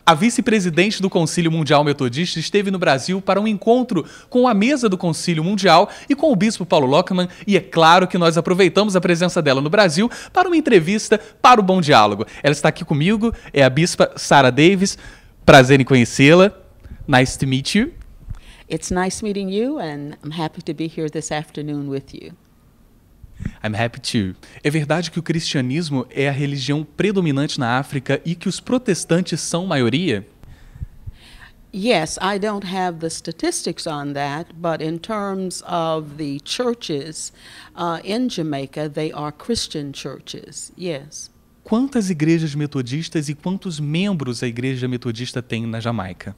A vice-presidente do Concílio Mundial Metodista esteve no Brasil para um encontro com a mesa do Concílio Mundial e com o bispo Paulo Lockman, e é claro que nós aproveitamos a presença dela no Brasil para uma entrevista para o Bom Diálogo. Ela está aqui comigo, é a bispa Sarah Davis. Prazer em conhecê-la. Nice to meet you. It's nice meeting you, and I'm happy to be here this afternoon with you. I'm happy too. É verdade que o cristianismo é a religião predominante na África e que os protestantes são maioria? Yes, I don't have the statistics on that, but in terms of the churches in Jamaica, they are Christian churches, yes. Quantas igrejas metodistas e quantos membros a igreja metodista tem na Jamaica?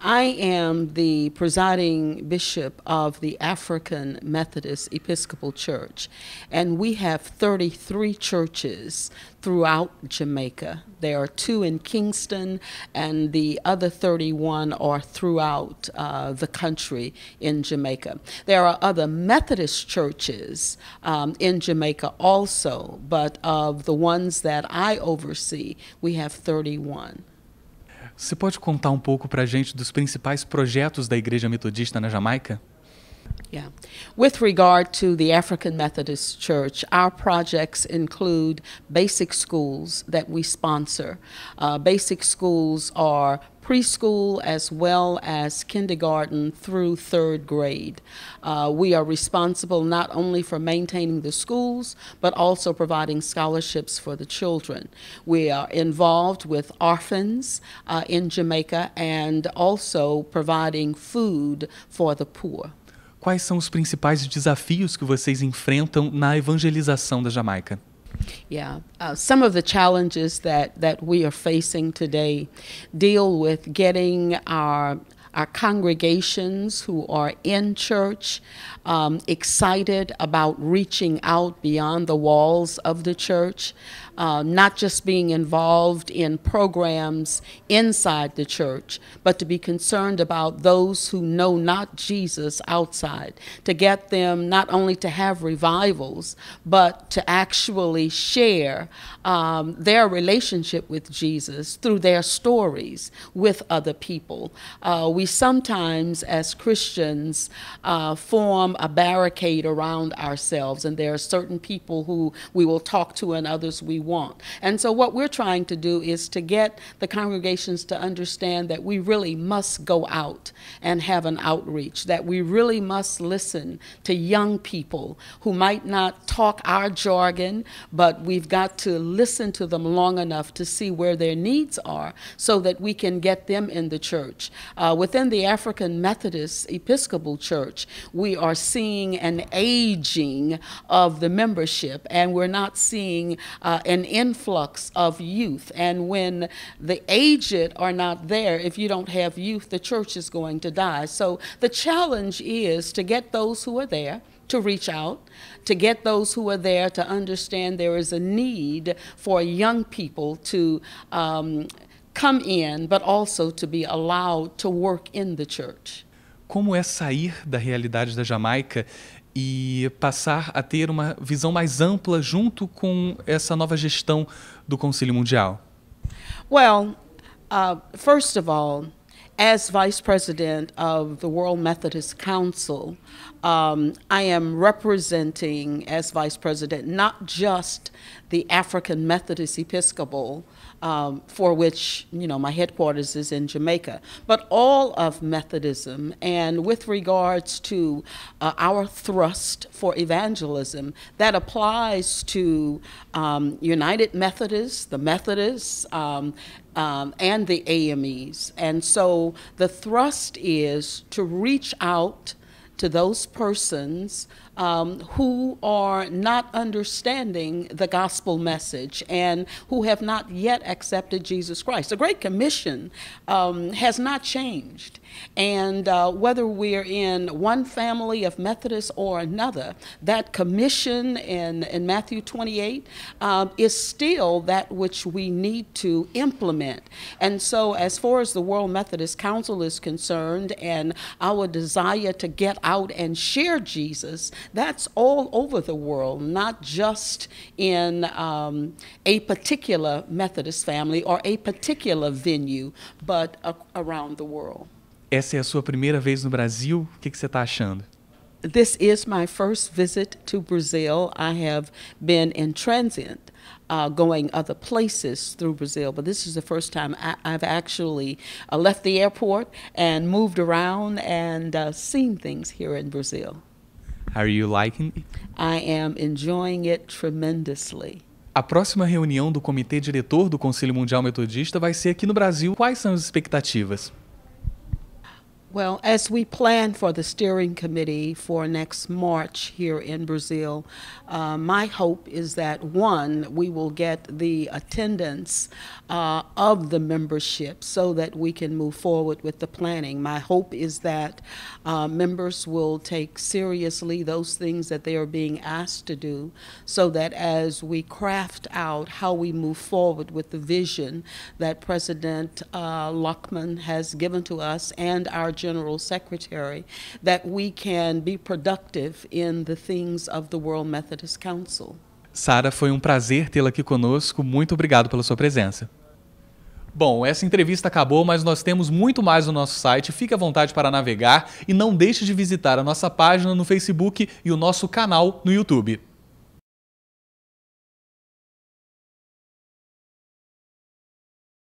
I am the presiding bishop of the African Methodist Episcopal Church, and we have 33 churches throughout Jamaica. There are 2 in Kingston, and the other 31 are throughout the country in Jamaica. There are other Methodist churches in Jamaica also, but of the ones that I oversee, we have 31. Você pode contar um pouco para a gente dos principais projetos da Igreja Metodista na Jamaica? Yeah. With regard to the African Methodist Church, our projects include basic schools that we sponsor. Basic schools are preschool as well as kindergarten through 3rd grade. We are responsible not only for maintaining the schools, but also providing scholarships for the children. We are involved with orphans in Jamaica and also providing food for the poor. Quais são os principais desafios que vocês enfrentam na evangelização da Jamaica? Yeah, some of the challenges that we are facing today deal with getting our congregations who are in church excited about reaching out beyond the walls of the church, not just being involved in programs inside the church, but to be concerned about those who know not Jesus outside, to get them not only to have revivals, but to actually share their relationship with Jesus through their stories with other people. We sometimes, as Christians, form a barricade around ourselves, and there are certain people who we will talk to and others we won't. And so what we're trying to do is to get the congregations to understand that we really must go out and have an outreach, that we really must listen to young people who might not talk our jargon, but we've got to listen to them long enough to see where their needs are so that we can get them in the church. Within the African Methodist Episcopal Church, we are seeing an aging of the membership, and we're not seeing an influx of youth. And when the aged are not there, if you don't have youth, the church is going to die. So the challenge is to get those who are there to reach out, to get those who are there to understand there is a need for young people to come in, but also to be allowed to work in the church. Como é sair da realidade da Jamaica e passar a ter uma visão mais ampla junto com essa nova gestão do Concílio Mundial? Well, first of all, as Vice President of the World Methodist Council, I am representing, as Vice President, not just the African Methodist Episcopal, for which, my headquarters is in Jamaica, but all of Methodism. And with regards to our thrust for evangelism, that applies to United Methodists, the Methodists, and the AMEs. And so the thrust is to reach out to those persons who are not understanding the gospel message and who have not yet accepted Jesus Christ. The Great Commission has not changed. And whether we're in one family of Methodists or another, that commission in Matthew 28 is still that which we need to implement. And so as far as the World Methodist Council is concerned and our desire to get out and share Jesus, that's all over the world, not just in a particular Methodist family or a particular venue, but around the world. Essa é a sua primeira vez no Brasil? O que você está achando? This is my first visit to Brazil. I have been in transit, going other places through Brazil, but this is the first time I've actually left the airport and moved around and seen things here in Brazil. Are you liking it? I am enjoying it tremendously. A próxima reunião do Comitê Diretor do Concílio Mundial Metodista vai ser aqui no Brasil. Quais são as expectativas? Well, as we plan for the steering committee for next March here in Brazil, my hope is that, one, we will get the attendance of the membership so that we can move forward with the planning. My hope is that members will take seriously those things that they are being asked to do, so that as we craft out how we move forward with the vision that President Luckman has given to us and our General Secretary, that we can be productive in the things of the World Methodist Council. Sara, foi um prazer tê-la aqui conosco. Muito obrigado pela sua presença. Bom, essa entrevista acabou, mas nós temos muito mais no nosso site. Fique à vontade para navegar e não deixe de visitar a nossa página no Facebook e o nosso canal no YouTube.